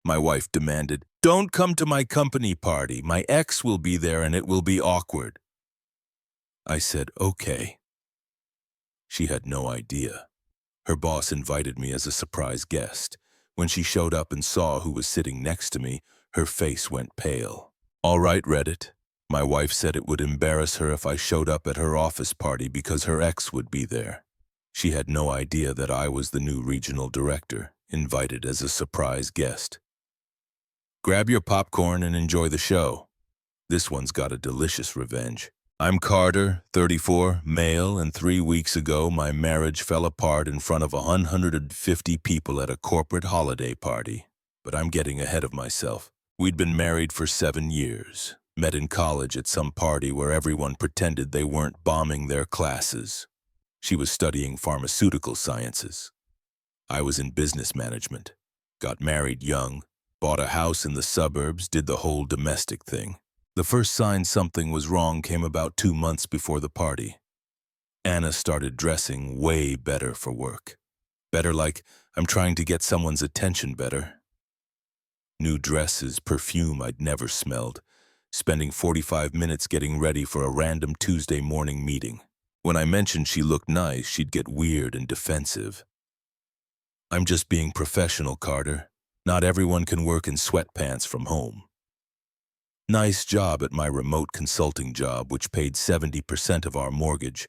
My wife demanded. "Don't come to my company party. My ex will be there and it will be awkward." I said, "Okay." She had no idea. Her boss invited me as a surprise guest. When she showed up and saw who was sitting next to me, her face went pale. "All right, Reddit." My wife said it would embarrass her if I showed up at her office party because her ex would be there. She had no idea that I was the new regional director, invited as a surprise guest. Grab your popcorn and enjoy the show. This one's got a delicious revenge. I'm Carter, 34, male, and 3 weeks ago my marriage fell apart in front of 150 people at a corporate holiday party. But I'm getting ahead of myself. We'd been married for 7 years, met in college at some party where everyone pretended they weren't bombing their classes. She was studying pharmaceutical sciences. I was in business management. Got married young, bought a house in the suburbs, did the whole domestic thing. The first sign something was wrong came about 2 months before the party. Anna started dressing way better for work. Better like I'm trying to get someone's attention better. New dresses, perfume I'd never smelled, spending 45 minutes getting ready for a random Tuesday morning meeting. When I mentioned she looked nice, she'd get weird and defensive. I'm just being professional, Carter. Not everyone can work in sweatpants from home. Nice job at my remote consulting job, which paid 70% of our mortgage,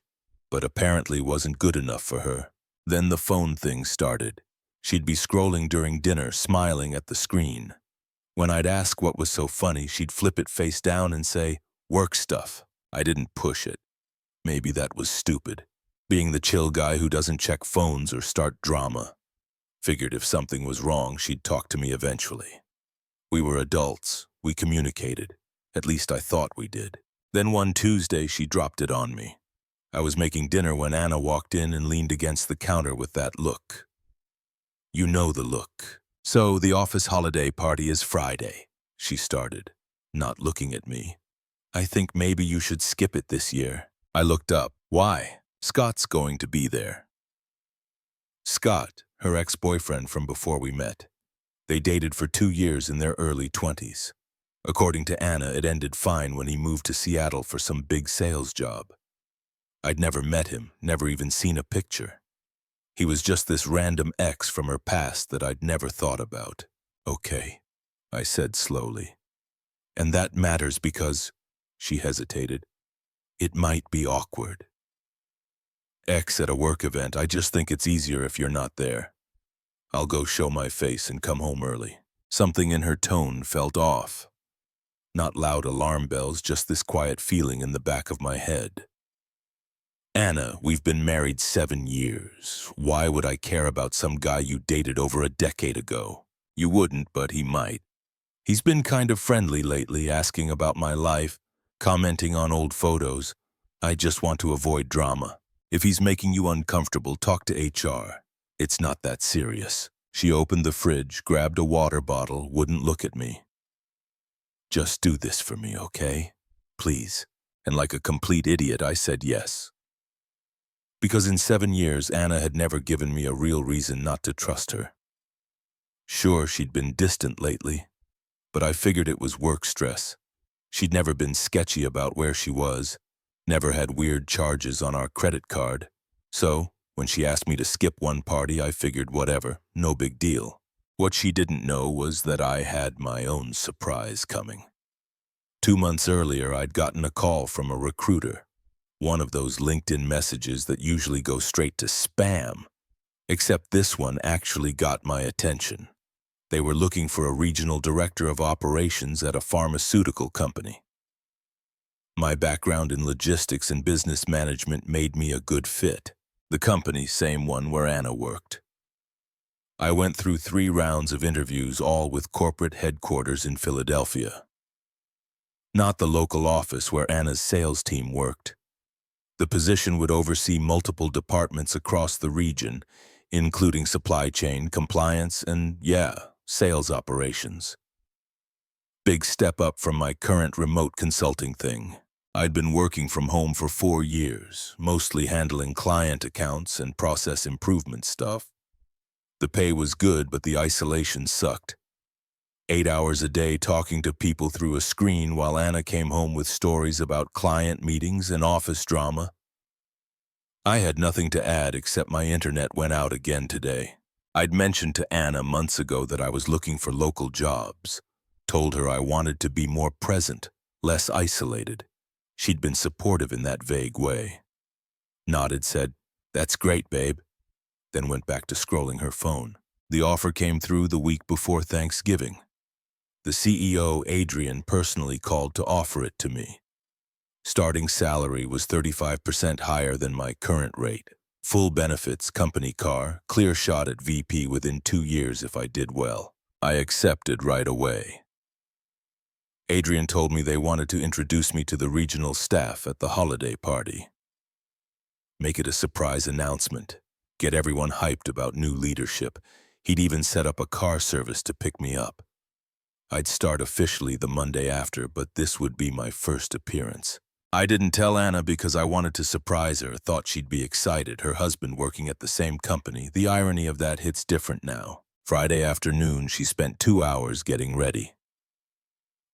but apparently wasn't good enough for her. Then the phone thing started. She'd be scrolling during dinner, smiling at the screen. When I'd ask what was so funny, she'd flip it face down and say, "Work stuff." I didn't push it. Maybe that was stupid, being the chill guy who doesn't check phones or start drama. Figured if something was wrong, she'd talk to me eventually. We were adults. We communicated. At least I thought we did. Then one Tuesday, she dropped it on me. I was making dinner when Anna walked in and leaned against the counter with that look. You know the look. "So the office holiday party is Friday," she started, not looking at me. "I think maybe you should skip it this year." I looked up. "Why?" "Scott's going to be there." Scott, her ex-boyfriend from before we met. They dated for 2 years in their early 20s. According to Anna, it ended fine when he moved to Seattle for some big sales job. I'd never met him, never even seen a picture. He was just this random ex from her past that I'd never thought about. "Okay," I said slowly. "And that matters because," she hesitated, "it might be awkward." "Ex at a work event, I just think it's easier if you're not there. I'll go show my face and come home early." Something in her tone felt off. Not loud alarm bells, just this quiet feeling in the back of my head. "Anna, we've been married 7 years. Why would I care about some guy you dated over a decade ago?" "You wouldn't, but he might. He's been kind of friendly lately, asking about my life, commenting on old photos. I just want to avoid drama. If he's making you uncomfortable, talk to HR. It's not that serious." She opened the fridge, grabbed a water bottle, wouldn't look at me. "Just do this for me, okay? Please." And like a complete idiot, I said yes. Because in 7 years, Anna had never given me a real reason not to trust her. Sure, she'd been distant lately, but I figured it was work stress. She'd never been sketchy about where she was, never had weird charges on our credit card. So, when she asked me to skip one party, I figured whatever, no big deal. What she didn't know was that I had my own surprise coming. 2 months earlier, I'd gotten a call from a recruiter, one of those LinkedIn messages that usually go straight to spam, except this one actually got my attention. They were looking for a regional director of operations at a pharmaceutical company. My background in logistics and business management made me a good fit. The company, same one where Anna worked. I went through 3 rounds of interviews, all with corporate headquarters in Philadelphia. Not the local office where Anna's sales team worked. The position would oversee multiple departments across the region, including supply chain, compliance, and, sales operations. Big step up from my current remote consulting thing. I'd been working from home for 4 years, mostly handling client accounts and process improvement stuff. The pay was good, but the isolation sucked. 8 hours a day talking to people through a screen while Anna came home with stories about client meetings and office drama. I had nothing to add except my internet went out again today. I'd mentioned to Anna months ago that I was looking for local jobs. Told her I wanted to be more present, less isolated. She'd been supportive in that vague way. Nodded, said, "That's great, babe," then went back to scrolling her phone. The offer came through the week before Thanksgiving. The CEO, Adrian, personally called to offer it to me. Starting salary was 35% higher than my current rate. Full benefits, company car, clear shot at VP within 2 years if I did well. I accepted right away. Adrian told me they wanted to introduce me to the regional staff at the holiday party. Make it a surprise announcement. Get everyone hyped about new leadership. He'd even set up a car service to pick me up. I'd start officially the Monday after, but this would be my first appearance. I didn't tell Anna because I wanted to surprise her, thought she'd be excited, her husband working at the same company. The irony of that hits different now. Friday afternoon, she spent 2 hours getting ready.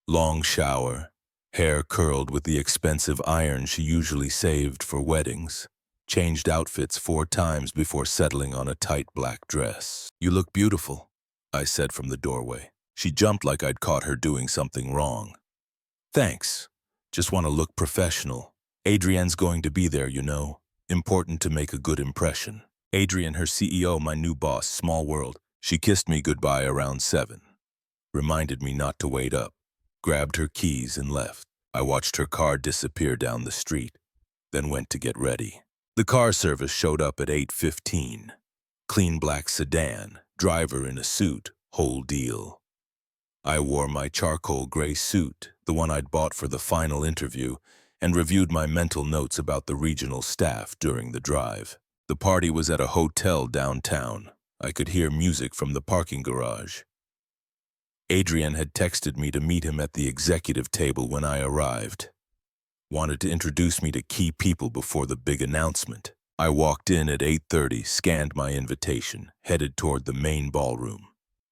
Long shower, hair curled with the expensive iron she usually saved for weddings. Changed outfits 4 times before settling on a tight black dress. "You look beautiful," I said from the doorway. She jumped like I'd caught her doing something wrong. "Thanks. Just want to look professional. Adrian's going to be there, you know. Important to make a good impression." Adrian, her CEO, my new boss, small world. She kissed me goodbye around 7. Reminded me not to wait up. Grabbed her keys and left. I watched her car disappear down the street, then went to get ready. The car service showed up at 8:15. Clean black sedan, driver in a suit, whole deal. I wore my charcoal gray suit, the one I'd bought for the final interview, and reviewed my mental notes about the regional staff during the drive. The party was at a hotel downtown. I could hear music from the parking garage. Adrian had texted me to meet him at the executive table when I arrived. Wanted to introduce me to key people before the big announcement. I walked in at 8:30, scanned my invitation, headed toward the main ballroom.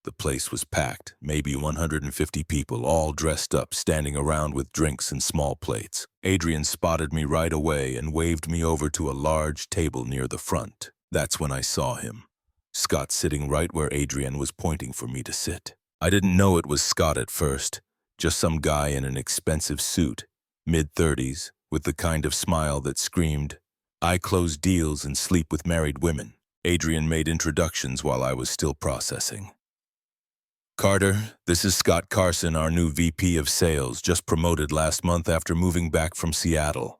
The place was packed, maybe 150 people, all dressed up, standing around with drinks and small plates. Adrian spotted me right away and waved me over to a large table near the front. That's when I saw him. Scott sitting right where Adrian was pointing for me to sit. I didn't know it was Scott at first, just some guy in an expensive suit, mid-30s, with the kind of smile that screamed, "I close deals and sleep with married women." Adrian made introductions while I was still processing. "Carter, this is Scott Carson, our new VP of Sales, just promoted last month after moving back from Seattle.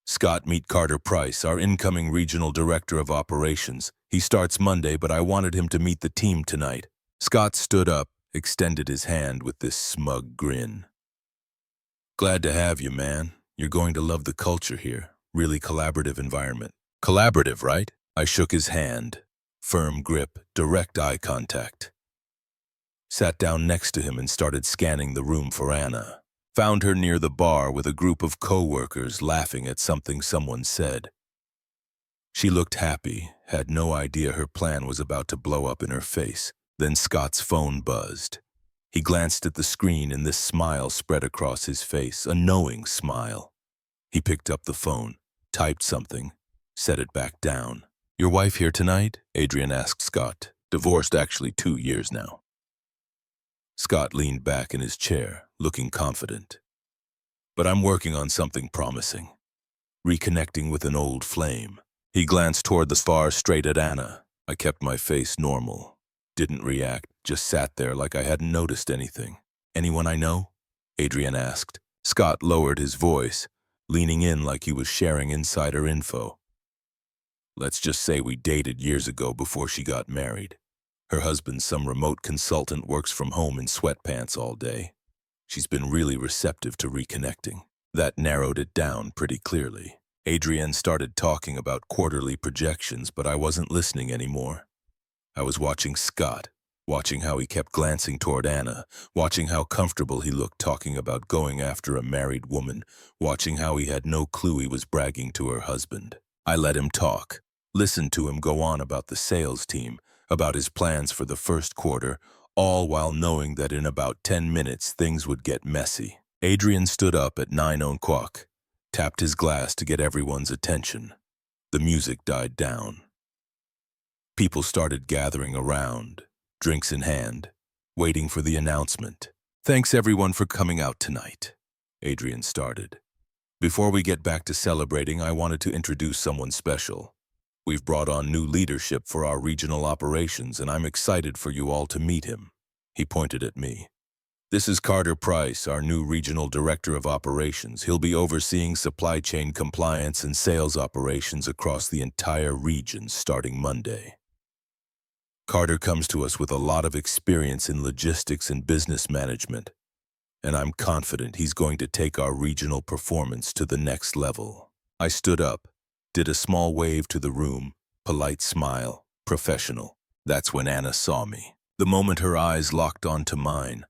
Scott, meet Carter Price, our incoming Regional Director of Operations. He starts Monday, but I wanted him to meet the team tonight." Scott stood up, extended his hand with this smug grin. "Glad to have you, man. You're going to love the culture here. Really collaborative environment." "Collaborative, right?" I shook his hand. Firm grip, direct eye contact. Sat down next to him and started scanning the room for Anna. Found her near the bar with a group of co-workers laughing at something someone said. She looked happy, had no idea her plan was about to blow up in her face. Then Scott's phone buzzed. He glanced at the screen and this smile spread across his face, a knowing smile. He picked up the phone, typed something, set it back down. "Your wife here tonight?" Adrian asked Scott. "Divorced actually 2 years now." Scott leaned back in his chair, looking confident. "But I'm working on something promising. Reconnecting with an old flame." He glanced toward the far, straight at Anna. I kept my face normal. Didn't react, just sat there like I hadn't noticed anything. "Anyone I know?" Adrian asked. Scott lowered his voice, leaning in like he was sharing insider info. "Let's just say we dated years ago before she got married. Her husband's some remote consultant, works from home in sweatpants all day. She's been really receptive to reconnecting." That narrowed it down pretty clearly. Adrian started talking about quarterly projections, but I wasn't listening anymore. I was watching Scott, watching how he kept glancing toward Anna, watching how comfortable he looked talking about going after a married woman, watching how he had no clue he was bragging to her husband. I let him talk, listened to him go on about the sales team, about his plans for the first quarter, all while knowing that in about 10 minutes things would get messy. Adrian stood up at 9 o'clock, tapped his glass to get everyone's attention. The music died down. People started gathering around, drinks in hand, waiting for the announcement. "Thanks everyone for coming out tonight," Adrian started. "Before we get back to celebrating, I wanted to introduce someone special. We've brought on new leadership for our regional operations, and I'm excited for you all to meet him." He pointed at me. "This is Carter Price, our new regional director of operations. He'll be overseeing supply chain compliance and sales operations across the entire region starting Monday. Carter comes to us with a lot of experience in logistics and business management, and I'm confident he's going to take our regional performance to the next level." I stood up, did a small wave to the room, polite smile, professional. That's when Anna saw me. The moment her eyes locked onto mine,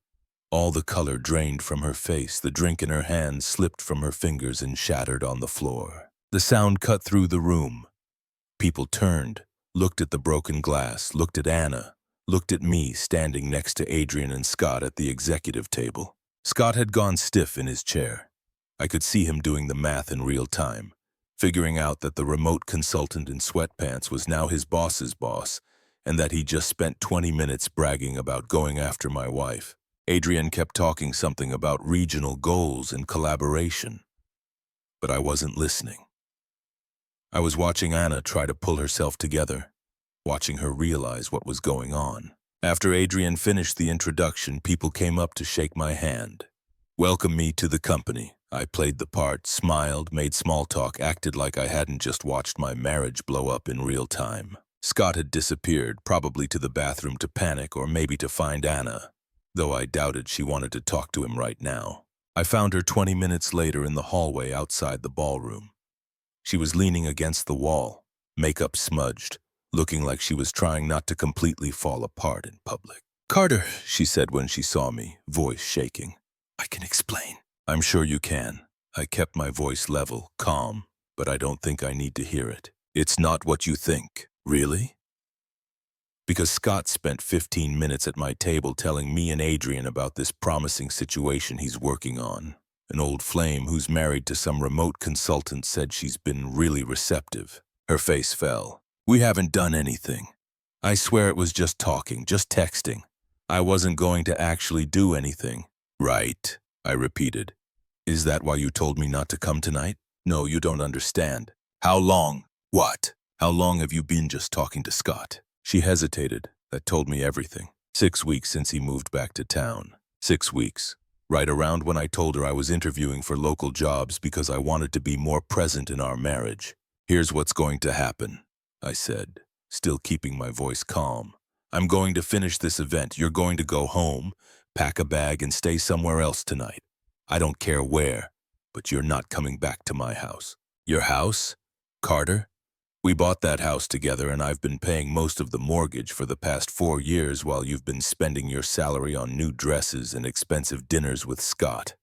all the color drained from her face, the drink in her hand slipped from her fingers and shattered on the floor. The sound cut through the room. People turned, looked at the broken glass, looked at Anna, looked at me standing next to Adrian and Scott at the executive table. Scott had gone stiff in his chair. I could see him doing the math in real time, figuring out that the remote consultant in sweatpants was now his boss's boss, and that he just spent 20 minutes bragging about going after my wife. Adrian kept talking something about regional goals and collaboration, but I wasn't listening. I was watching Anna try to pull herself together, watching her realize what was going on. After Adrian finished the introduction, people came up to shake my hand, welcome me to the company. I played the part, smiled, made small talk, acted like I hadn't just watched my marriage blow up in real time. Scott had disappeared, probably to the bathroom to panic or maybe to find Anna, though I doubted she wanted to talk to him right now. I found her 20 minutes later in the hallway outside the ballroom. She was leaning against the wall, makeup smudged, looking like she was trying not to completely fall apart in public. "Carter," she said when she saw me, voice shaking. "I can explain." "I'm sure you can." I kept my voice level, calm, but I don't think I need to hear it. "It's not what you think." "Really?" "Because Scott spent 15 minutes at my table telling me and Adrian about this promising situation he's working on. An old flame who's married to some remote consultant said she's been really receptive." Her face fell. "We haven't done anything. I swear it was just talking, just texting. I wasn't going to actually do anything." "Right," I repeated. "Is that why you told me not to come tonight?" "No, you don't understand." "How long?" "What? How long have you been just talking to Scott?" She hesitated. That told me everything. 6 weeks since he moved back to town. 6 weeks. Right around when I told her I was interviewing for local jobs because I wanted to be more present in our marriage. "Here's what's going to happen," I said, still keeping my voice calm. "I'm going to finish this event. You're going to go home, pack a bag, and stay somewhere else tonight. I don't care where, but you're not coming back to my house." "Your house? Carter? We bought that house together, and I've been paying most of the mortgage for the past 4 years while you've been spending your salary on new dresses and expensive dinners with Scott.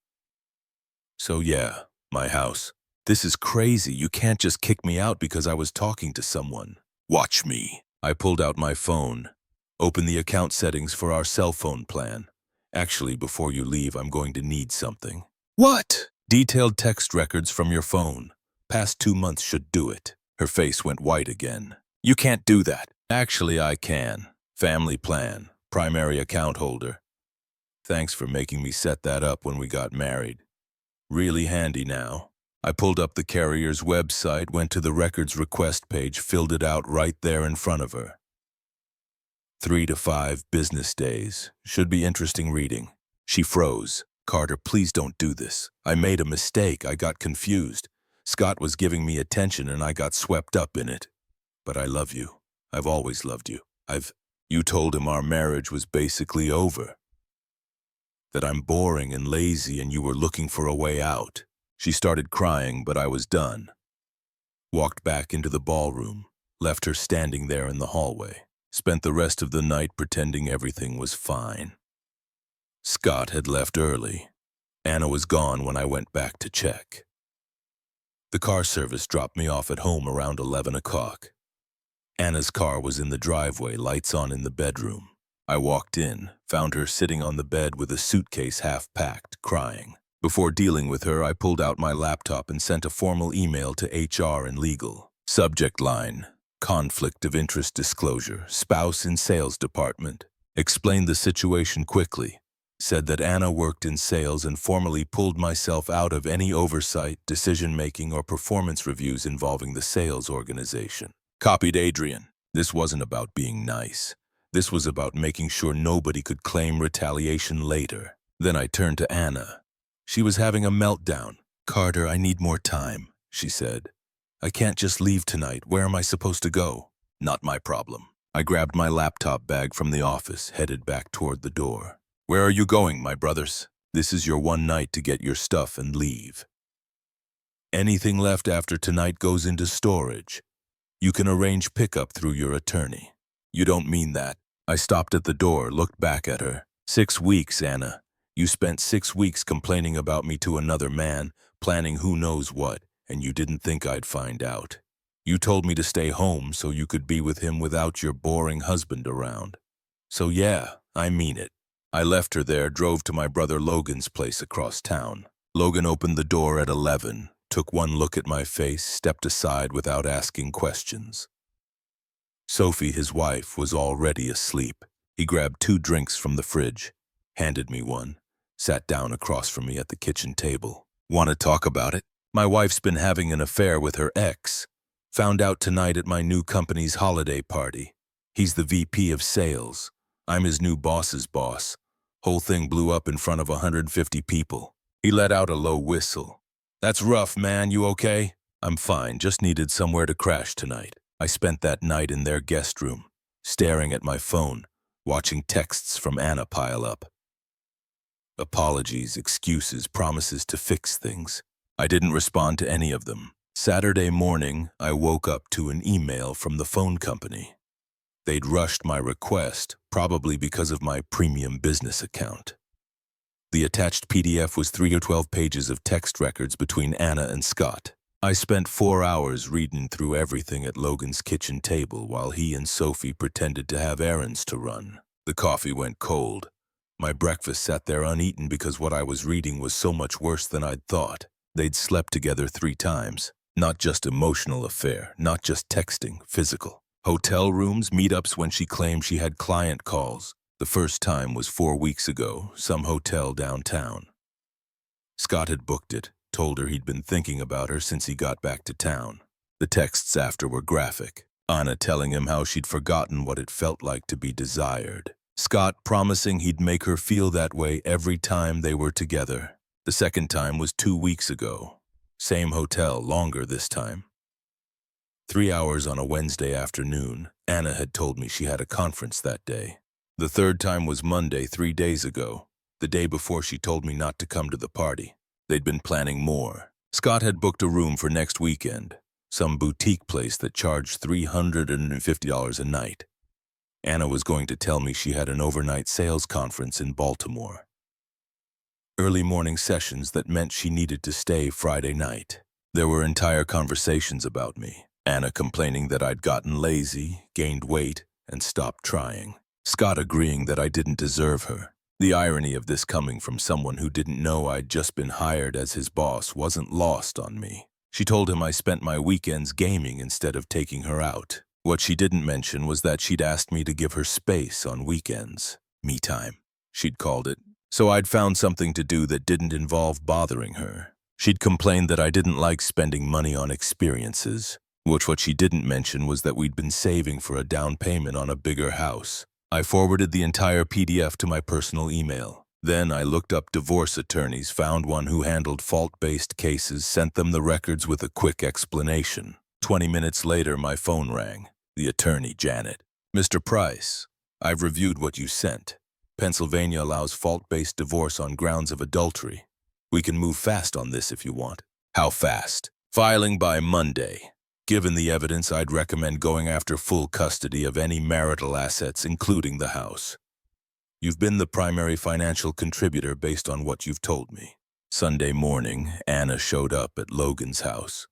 So yeah, my house. This is crazy. You can't just kick me out because I was talking to someone." "Watch me." I pulled out my phone. "Open the account settings for our cell phone plan. Actually, before you leave, I'm going to need something." "What?" "Detailed text records from your phone. Past 2 months should do it." Her face went white again. "You can't do that." "Actually, I can. Family plan. Primary account holder. Thanks for making me set that up when we got married. Really handy now." I pulled up the carrier's website, went to the records request page, filled it out right there in front of her. 3 to 5 business days. Should be interesting reading. She froze. "Carter, please don't do this. I made a mistake. I got confused. Scott was giving me attention and I got swept up in it. But I love you. I've always loved you. You told him our marriage was basically over. That I'm boring and lazy and you were looking for a way out." She started crying, but I was done. Walked back into the ballroom, left her standing there in the hallway. Spent the rest of the night pretending everything was fine. Scott had left early. Anna was gone when I went back to check. The car service dropped me off at home around 11 o'clock. Anna's car was in the driveway, lights on in the bedroom. I walked in, found her sitting on the bed with a suitcase half-packed, crying. Before dealing with her, I pulled out my laptop and sent a formal email to HR and legal. Subject line: conflict of interest disclosure, spouse in sales department. Explained the situation quickly. Said that Anna worked in sales and formally pulled myself out of any oversight, decision-making, or performance reviews involving the sales organization. Copied Adrian. This wasn't about being nice. This was about making sure nobody could claim retaliation later. Then I turned to Anna. She was having a meltdown. "Carter, I need more time," she said. "I can't just leave tonight. Where am I supposed to go?" Not my problem. I grabbed my laptop bag from the office, headed back toward the door. "Where are you going, my brothers? This is your one night to get your stuff and leave. Anything left after tonight goes into storage. You can arrange pickup through your attorney." "You don't mean that." I stopped at the door, looked back at her. 6 weeks, Anna. You spent 6 weeks complaining about me to another man, planning who knows what, and you didn't think I'd find out. You told me to stay home so you could be with him without your boring husband around. So yeah, I mean it. I left her there, drove to my brother Logan's place across town. Logan opened the door at 11, took one look at my face, stepped aside without asking questions. Sophie, his wife, was already asleep. He grabbed 2 drinks from the fridge, handed me one, sat down across from me at the kitchen table. "Want to talk about it? My wife's been having an affair with her ex. Found out tonight at my new company's holiday party. He's the VP of sales. I'm his new boss's boss. Whole thing blew up in front of 150 people. He let out a low whistle. That's rough, man. You okay?" "I'm fine. Just needed somewhere to crash tonight." I spent that night in their guest room, staring at my phone, watching texts from Anna pile up. Apologies, excuses, promises to fix things. I didn't respond to any of them. Saturday morning, I woke up to an email from the phone company. They'd rushed my request, probably because of my premium business account. The attached PDF was 3 or 12 pages of text records between Anna and Scott. I spent 4 hours reading through everything at Logan's kitchen table while he and Sophie pretended to have errands to run. The coffee went cold. My breakfast sat there uneaten because what I was reading was so much worse than I'd thought. They'd slept together 3 times. Not just emotional affair, not just texting, physical. Hotel rooms, meetups when she claimed she had client calls. The first time was 4 weeks ago, some hotel downtown. Scott had booked it, told her he'd been thinking about her since he got back to town. The texts after were graphic. Anna telling him how she'd forgotten what it felt like to be desired. Scott promising he'd make her feel that way every time they were together. The second time was 2 weeks ago. Same hotel, longer this time. 3 hours on a Wednesday afternoon, Anna had told me she had a conference that day. The third time was Monday, 3 days ago, the day before she told me not to come to the party. They'd been planning more. Scott had booked a room for next weekend, some boutique place that charged $350 a night. Anna was going to tell me she had an overnight sales conference in Baltimore. Early morning sessions that meant she needed to stay Friday night. There were entire conversations about me. Anna complaining that I'd gotten lazy, gained weight, and stopped trying. Scott agreeing that I didn't deserve her. The irony of this coming from someone who didn't know I'd just been hired as his boss wasn't lost on me. She told him I spent my weekends gaming instead of taking her out. What she didn't mention was that she'd asked me to give her space on weekends. Me time, she'd called it. So I'd found something to do that didn't involve bothering her. She'd complained that I didn't like spending money on experiences. What she didn't mention was that we'd been saving for a down payment on a bigger house. I forwarded the entire PDF to my personal email. Then I looked up divorce attorneys, found one who handled fault-based cases, sent them the records with a quick explanation. 20 minutes later, my phone rang. The attorney, Janet. "Mr. Price, I've reviewed what you sent. Pennsylvania allows fault-based divorce on grounds of adultery. We can move fast on this if you want." "How fast?" "Filing by Monday. Given the evidence, I'd recommend going after full custody of any marital assets, including the house. You've been the primary financial contributor based on what you've told me." Sunday morning, Anna showed up at Logan's house.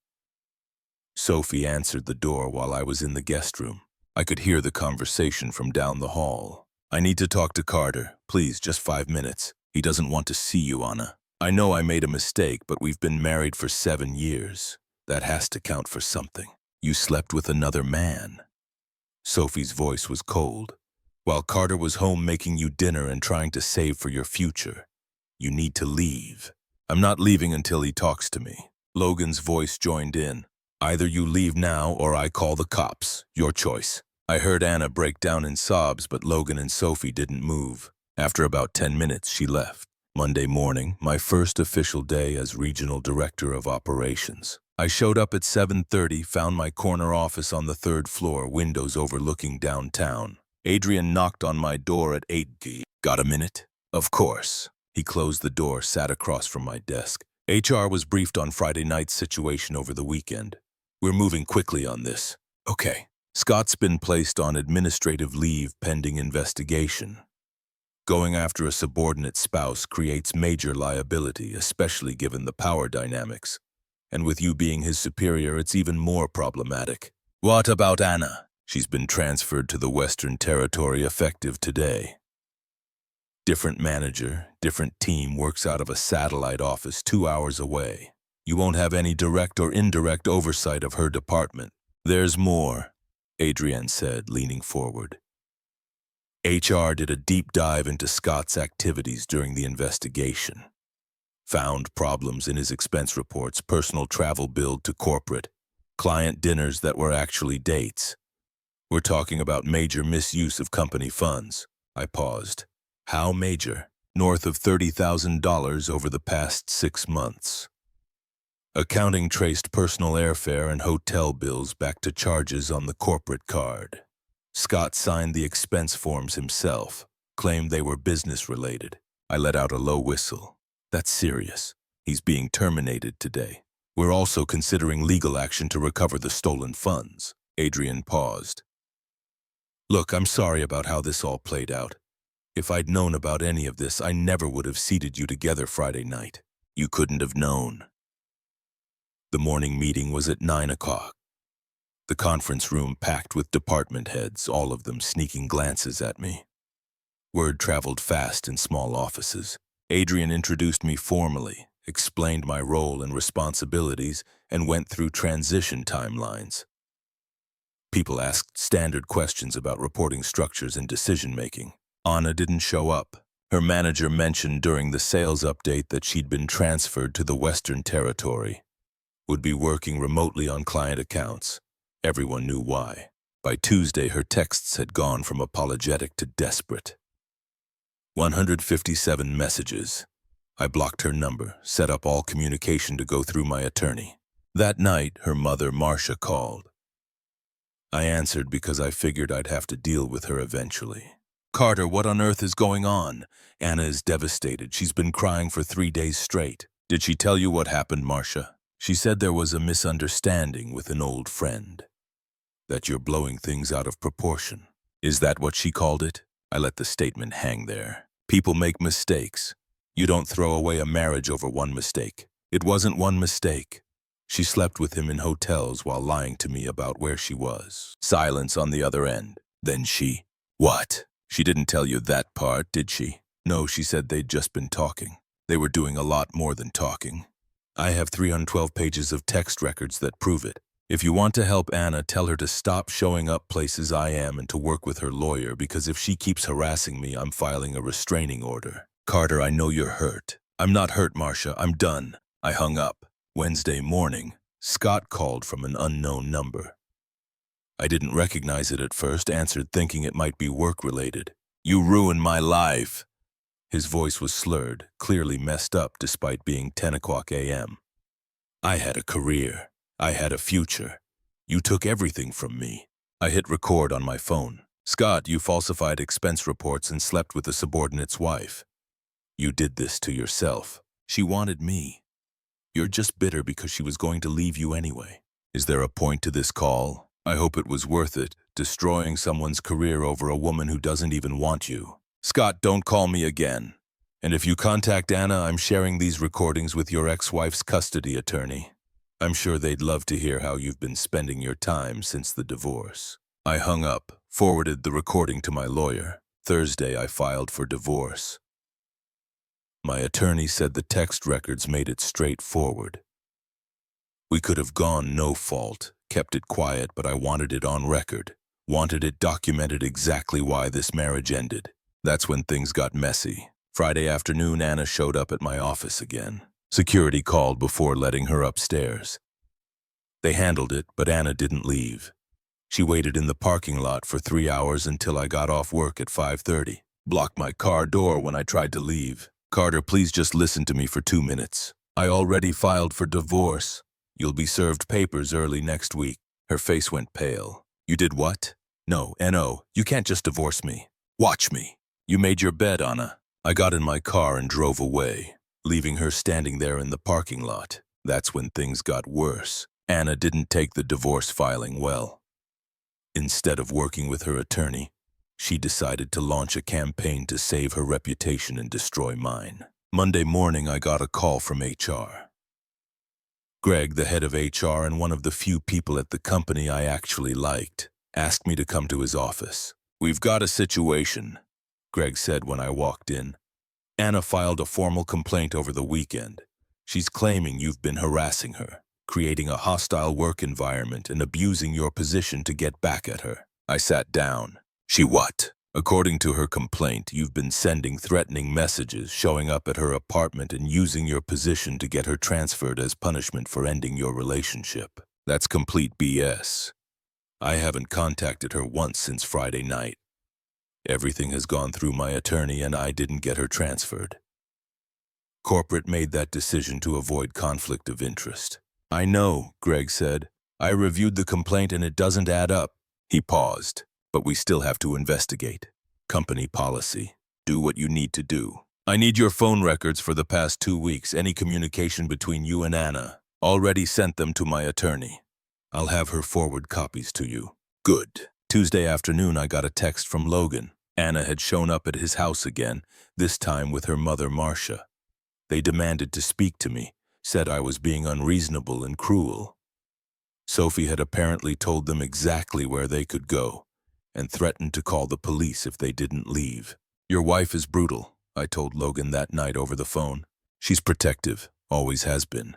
Sophie answered the door while I was in the guest room. I could hear the conversation from down the hall. I need to talk to Carter. Please, just 5 minutes. He doesn't want to see you, Anna. I know I made a mistake, but we've been married for 7 years. That has to count for something. You slept with another man. Sophie's voice was cold. While Carter was home making you dinner and trying to save for your future. You need to leave. I'm not leaving until he talks to me. Logan's voice joined in. Either you leave now or I call the cops. Your choice. I heard Anna break down in sobs, but Logan and Sophie didn't move. After about 10 minutes, she left. Monday morning, my first official day as Regional Director of Operations. I showed up at 7:30, found my corner office on the 3rd floor, windows overlooking downtown. Adrian knocked on my door at 8:00. Got a minute? Of course. He closed the door, sat across from my desk. HR was briefed on Friday night's situation over the weekend. We're moving quickly on this. Okay. Scott's been placed on administrative leave pending investigation. Going after a subordinate spouse creates major liability, especially given the power dynamics. And with you being his superior, it's even more problematic. What about Anna? She's been transferred to the Western Territory effective today. Different manager, different team works out of a satellite office 2 hours away. You won't have any direct or indirect oversight of her department. There's more, Adrienne said, leaning forward. HR did a deep dive into Scott's activities during the investigation. Found problems in his expense reports, personal travel billed to corporate, client dinners that were actually dates. We're talking about major misuse of company funds. I paused. How major? North of $30,000 over the past 6 months. Accounting traced personal airfare and hotel bills back to charges on the corporate card. Scott signed the expense forms himself, claimed they were business-related. I let out a low whistle. That's serious. He's being terminated today. We're also considering legal action to recover the stolen funds. Adrian paused. Look, I'm sorry about how this all played out. If I'd known about any of this, I never would have seated you together Friday night. You couldn't have known. The morning meeting was at 9 o'clock. The conference room packed with department heads, all of them sneaking glances at me. Word traveled fast in small offices. Adrian introduced me formally, explained my role and responsibilities, and went through transition timelines. People asked standard questions about reporting structures and decision-making. Anna didn't show up. Her manager mentioned during the sales update that she'd been transferred to the Western Territory. Would be working remotely on client accounts. Everyone knew why. By Tuesday, her texts had gone from apologetic to desperate. 157 messages. I blocked her number, set up all communication to go through my attorney. That night, her mother, Marcia, called. I answered because I figured I'd have to deal with her eventually. Carter, what on earth is going on? Anna is devastated. She's been crying for 3 days straight. Did she tell you what happened, Marcia? She said there was a misunderstanding with an old friend. That you're blowing things out of proportion. Is that what she called it? I let the statement hang there. People make mistakes. You don't throw away a marriage over one mistake. It wasn't one mistake. She slept with him in hotels while lying to me about where she was. Silence on the other end. Then she... What? She didn't tell you that part, did she? No, she said they'd just been talking. They were doing a lot more than talking. I have 312 pages of text records that prove it. If you want to help Anna, tell her to stop showing up places I am and to work with her lawyer, because if she keeps harassing me, I'm filing a restraining order. Carter, I know you're hurt. I'm not hurt, Marcia. I'm done. I hung up. Wednesday morning, Scott called from an unknown number. I didn't recognize it at first, answered thinking it might be work-related. You ruined my life. His voice was slurred, clearly messed up despite being 10 o'clock a.m. I had a career. I had a future. You took everything from me. I hit record on my phone. Scott, you falsified expense reports and slept with a subordinate's wife. You did this to yourself. She wanted me. You're just bitter because she was going to leave you anyway. Is there a point to this call? I hope it was worth it, destroying someone's career over a woman who doesn't even want you. Scott, don't call me again. And if you contact Anna, I'm sharing these recordings with your ex-wife's custody attorney. I'm sure they'd love to hear how you've been spending your time since the divorce. I hung up, forwarded the recording to my lawyer. Thursday, I filed for divorce. My attorney said the text records made it straightforward. We could have gone no fault, kept it quiet, but I wanted it on record. Wanted it documented exactly why this marriage ended. That's when things got messy. Friday afternoon, Anna showed up at my office again. Security called before letting her upstairs. They handled it, but Anna didn't leave. She waited in the parking lot for 3 hours until I got off work at 5:30. Blocked my car door when I tried to leave. Carter, please just listen to me for 2 minutes. I already filed for divorce. You'll be served papers early next week. Her face went pale. You did what? No, N.O., you can't just divorce me. Watch me. You made your bed, Anna. I got in my car and drove away, leaving her standing there in the parking lot. That's when things got worse. Anna didn't take the divorce filing well. Instead of working with her attorney, she decided to launch a campaign to save her reputation and destroy mine. Monday morning, I got a call from HR. Greg, the head of HR and one of the few people at the company I actually liked, asked me to come to his office. We've got a situation, Greg said when I walked in. Anna filed a formal complaint over the weekend. She's claiming you've been harassing her, creating a hostile work environment and abusing your position to get back at her. I sat down. She what? According to her complaint, you've been sending threatening messages, showing up at her apartment and using your position to get her transferred as punishment for ending your relationship. That's complete BS. I haven't contacted her once since Friday night. Everything has gone through my attorney and I didn't get her transferred. Corporate made that decision to avoid conflict of interest. I know, Greg said. I reviewed the complaint and it doesn't add up. He paused. But we still have to investigate. Company policy. Do what you need to do. I need your phone records for the past 2 weeks, any communication between you and Anna. Already sent them to my attorney. I'll have her forward copies to you. Good. Tuesday afternoon, I got a text from Logan. Anna had shown up at his house again, this time with her mother, Marcia. They demanded to speak to me, said I was being unreasonable and cruel. Sophie had apparently told them exactly where they could go, and threatened to call the police if they didn't leave. Your wife is brutal, I told Logan that night over the phone. She's protective, always has been.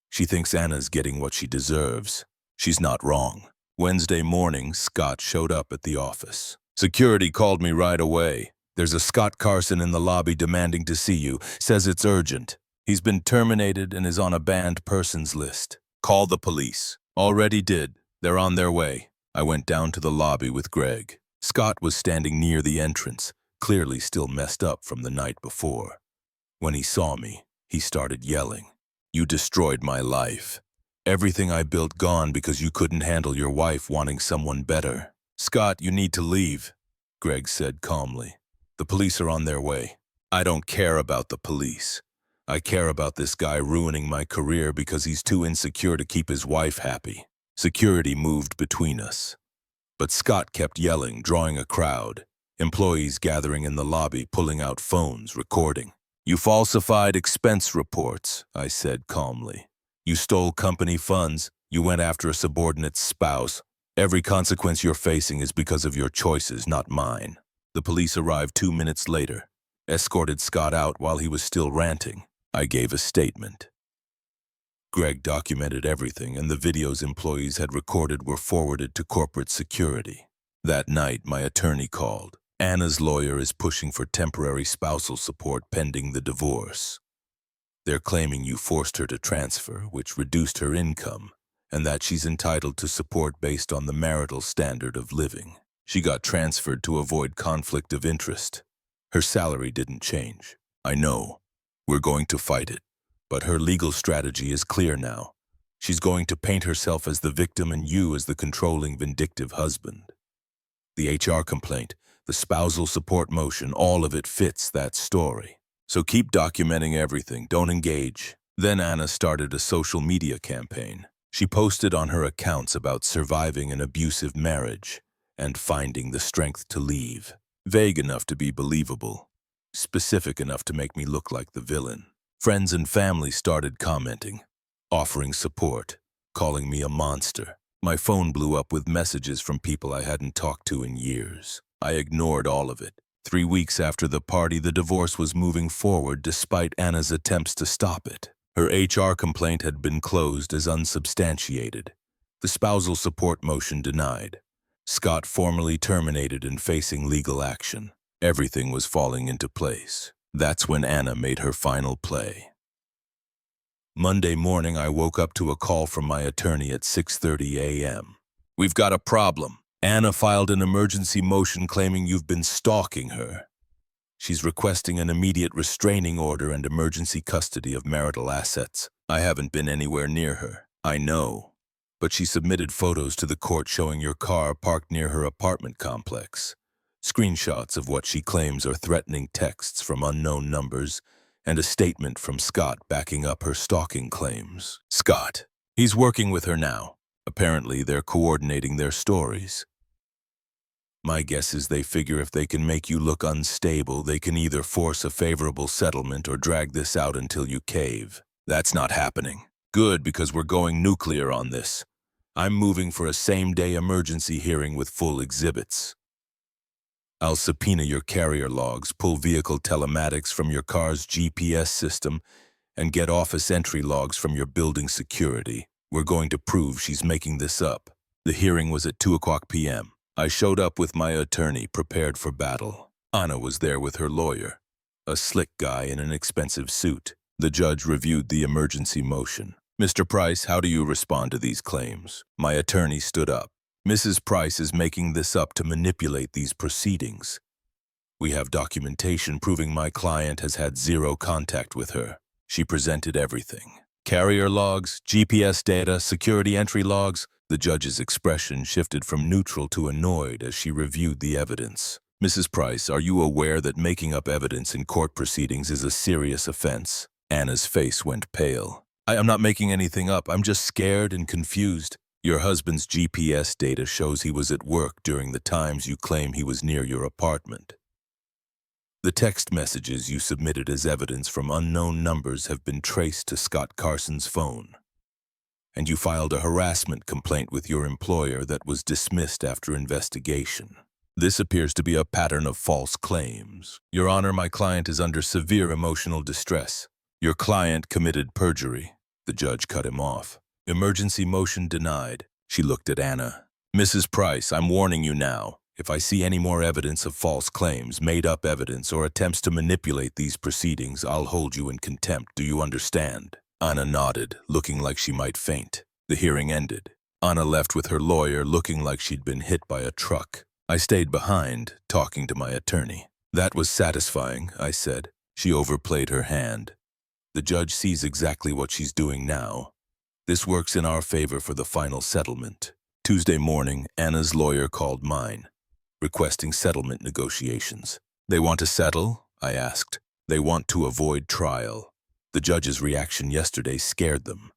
She thinks Anna's getting what she deserves. She's not wrong. Wednesday morning, Scott showed up at the office. Security called me right away. There's a Scott Carson in the lobby demanding to see you, says it's urgent. He's been terminated and is on a banned persons list. Call the police. Already did. They're on their way. I went down to the lobby with Greg. Scott was standing near the entrance, clearly still messed up from the night before. When he saw me, he started yelling. You destroyed my life. Everything I built gone because you couldn't handle your wife wanting someone better. Scott, you need to leave, Greg said calmly. The police are on their way. I don't care about the police. I care about this guy ruining my career because he's too insecure to keep his wife happy. Security moved between us. But Scott kept yelling, drawing a crowd. Employees gathering in the lobby, pulling out phones, recording. You falsified expense reports, I said calmly. You stole company funds. You went after a subordinate's spouse. Every consequence you're facing is because of your choices, not mine. The police arrived 2 minutes later, escorted Scott out while he was still ranting. I gave a statement. Greg documented everything, and the videos employees had recorded were forwarded to corporate security. That night, my attorney called. Anna's lawyer is pushing for temporary spousal support pending the divorce. They're claiming you forced her to transfer, which reduced her income, and that she's entitled to support based on the marital standard of living. She got transferred to avoid conflict of interest. Her salary didn't change. I know. We're going to fight it. But her legal strategy is clear now. She's going to paint herself as the victim and you as the controlling, vindictive husband. The HR complaint, the spousal support motion, all of it fits that story. So keep documenting everything, don't engage. Then Anna started a social media campaign. She posted on her accounts about surviving an abusive marriage and finding the strength to leave. Vague enough to be believable, specific enough to make me look like the villain. Friends and family started commenting, offering support, calling me a monster. My phone blew up with messages from people I hadn't talked to in years. I ignored all of it. 3 weeks after the party, the divorce was moving forward despite Anna's attempts to stop it. Her HR complaint had been closed as unsubstantiated. The spousal support motion denied. Scott formally terminated and facing legal action. Everything was falling into place. That's when Anna made her final play. Monday morning, I woke up to a call from my attorney at 6:30 a.m. "We've got a problem. Anna filed an emergency motion claiming you've been stalking her. She's requesting an immediate restraining order and emergency custody of marital assets. I haven't been anywhere near her. I know. But she submitted photos to the court showing your car parked near her apartment complex. Screenshots of what she claims are threatening texts from unknown numbers and a statement from Scott backing up her stalking claims." Scott. "He's working with her now. Apparently, they're coordinating their stories. My guess is they figure if they can make you look unstable, they can either force a favorable settlement or drag this out until you cave. That's not happening. Good, because we're going nuclear on this. I'm moving for a same-day emergency hearing with full exhibits. I'll subpoena your carrier logs, pull vehicle telematics from your car's GPS system, and get office entry logs from your building security. We're going to prove she's making this up." The hearing was at 2:00 p.m. I showed up with my attorney, prepared for battle. Anna was there with her lawyer, a slick guy in an expensive suit. The judge reviewed the emergency motion. "Mr. Price, how do you respond to these claims?" My attorney stood up. "Mrs. Price is making this up to manipulate these proceedings. We have documentation proving my client has had zero contact with her. She presented everything. Carrier logs, GPS data, security entry logs." The judge's expression shifted from neutral to annoyed as she reviewed the evidence. "Mrs. Price, are you aware that making up evidence in court proceedings is a serious offense?" Anna's face went pale. I'm not making anything up. I'm just scared and confused. Your husband's GPS data shows he was at work during the times you claim he was near your apartment. The text messages you submitted as evidence from unknown numbers have been traced to Scott Carson's phone. And you filed a harassment complaint with your employer that was dismissed after investigation. This appears to be a pattern of false claims. Your Honor, my client is under severe emotional distress. Your client committed perjury." The judge cut him off. "Emergency motion denied." She looked at Anna. "Mrs. Price, I'm warning you now. If I see any more evidence of false claims, made-up evidence, or attempts to manipulate these proceedings, I'll hold you in contempt. Do you understand?" Anna nodded, looking like she might faint. The hearing ended. Anna left with her lawyer, looking like she'd been hit by a truck. I stayed behind, talking to my attorney. "That was satisfying," I said. She overplayed her hand. "The judge sees exactly what she's doing now. This works in our favor for the final settlement." Tuesday morning, Anna's lawyer called mine, requesting settlement negotiations. "They want to settle?" I asked. "They want to avoid trial." The judge's reaction yesterday scared them.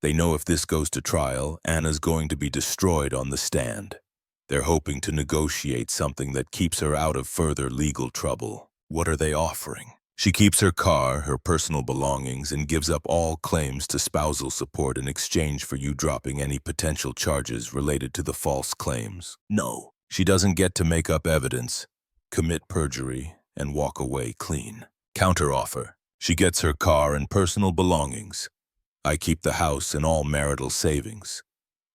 They know if this goes to trial, Anna's going to be destroyed on the stand. They're hoping to negotiate something that keeps her out of further legal trouble. What are they offering? She keeps her car, her personal belongings, and gives up all claims to spousal support in exchange for you dropping any potential charges related to the false claims. No, she doesn't get to make up evidence, commit perjury, and walk away clean. Counteroffer. She gets her car and personal belongings. I keep the house and all marital savings.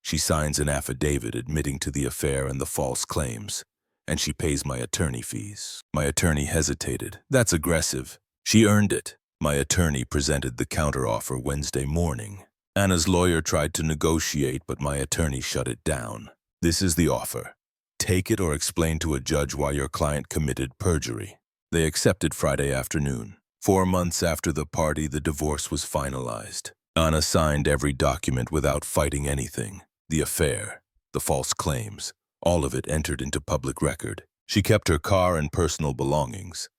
She signs an affidavit admitting to the affair and the false claims, and she pays my attorney fees. My attorney hesitated. That's aggressive. She earned it. My attorney presented the counteroffer Wednesday morning. Anna's lawyer tried to negotiate, but my attorney shut it down. This is the offer. Take it or explain to a judge why your client committed perjury. They accepted Friday afternoon. 4 months after the party, the divorce was finalized. Anna signed every document without fighting anything. The affair, the false claims, all of it entered into public record. She kept her car and personal belongings.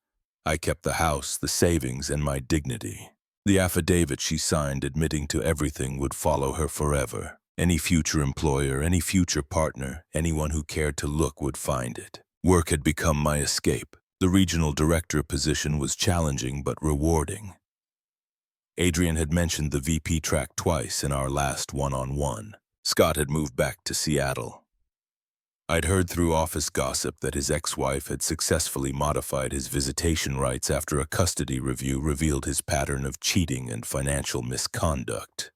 I kept the house, the savings, and my dignity. The affidavit she signed admitting to everything would follow her forever. Any future employer, any future partner, anyone who cared to look would find it. Work had become my escape. The regional director position was challenging but rewarding. Adrian had mentioned the VP track twice in our last one-on-one. Scott had moved back to Seattle. I'd heard through office gossip that his ex-wife had successfully modified his visitation rights after a custody review revealed his pattern of cheating and financial misconduct.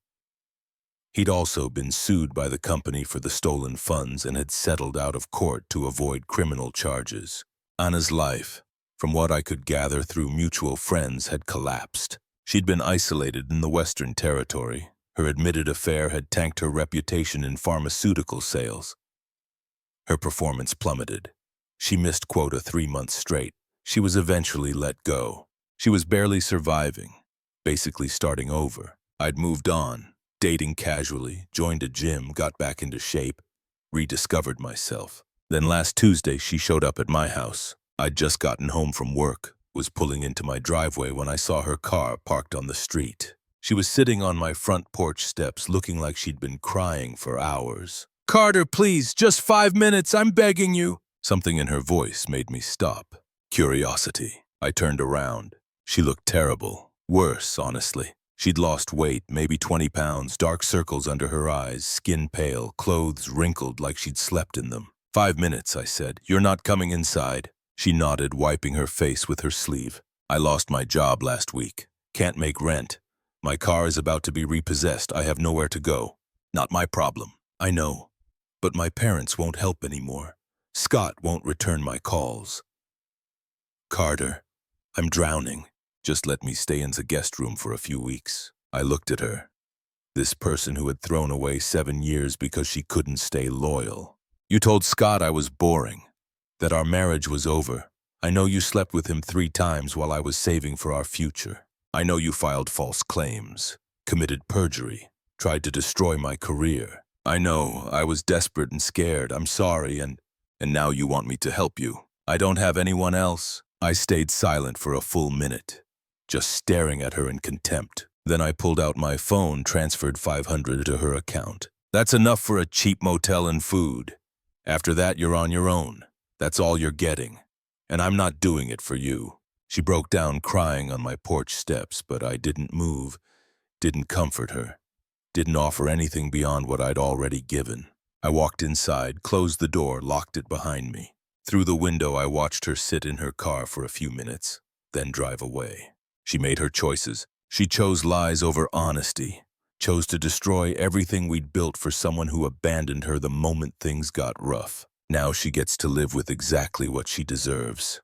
He'd also been sued by the company for the stolen funds and had settled out of court to avoid criminal charges. Anna's life, from what I could gather through mutual friends, had collapsed. She'd been isolated in the Western Territory. Her admitted affair had tanked her reputation in pharmaceutical sales. Her performance plummeted. She missed quota 3 months straight. She was eventually let go. She was barely surviving, basically starting over. I'd moved on, dating casually, joined a gym, got back into shape, rediscovered myself. Then last Tuesday, she showed up at my house. I'd just gotten home from work, was pulling into my driveway when I saw her car parked on the street. She was sitting on my front porch steps looking like she'd been crying for hours. "Carter, please, just 5 minutes, I'm begging you." Something in her voice made me stop. Curiosity. I turned around. She looked terrible. Worse, honestly. She'd lost weight, maybe 20 pounds, dark circles under her eyes, skin pale, clothes wrinkled like she'd slept in them. 5 minutes, I said. "You're not coming inside?" She nodded, wiping her face with her sleeve. "I lost my job last week. Can't make rent. My car is about to be repossessed. I have nowhere to go. Not my problem. I know. But my parents won't help anymore. Scott won't return my calls. Carter, I'm drowning. Just let me stay in the guest room for a few weeks." I looked at her. This person who had thrown away 7 years because she couldn't stay loyal. "You told Scott I was boring, that our marriage was over. I know you slept with him 3 times while I was saving for our future. I know you filed false claims, committed perjury, tried to destroy my career. I know, I was desperate and scared. I'm sorry, and now you want me to help you. I don't have anyone else." I stayed silent for a full minute, just staring at her in contempt. Then I pulled out my phone, transferred $500 to her account. "That's enough for a cheap motel and food. After that, you're on your own. That's all you're getting. And I'm not doing it for you." She broke down crying on my porch steps, but I didn't move, didn't comfort her. Didn't offer anything beyond what I'd already given. I walked inside, closed the door, locked it behind me. Through the window, I watched her sit in her car for a few minutes, then drive away. She made her choices. She chose lies over honesty, chose to destroy everything we'd built for someone who abandoned her the moment things got rough. Now she gets to live with exactly what she deserves.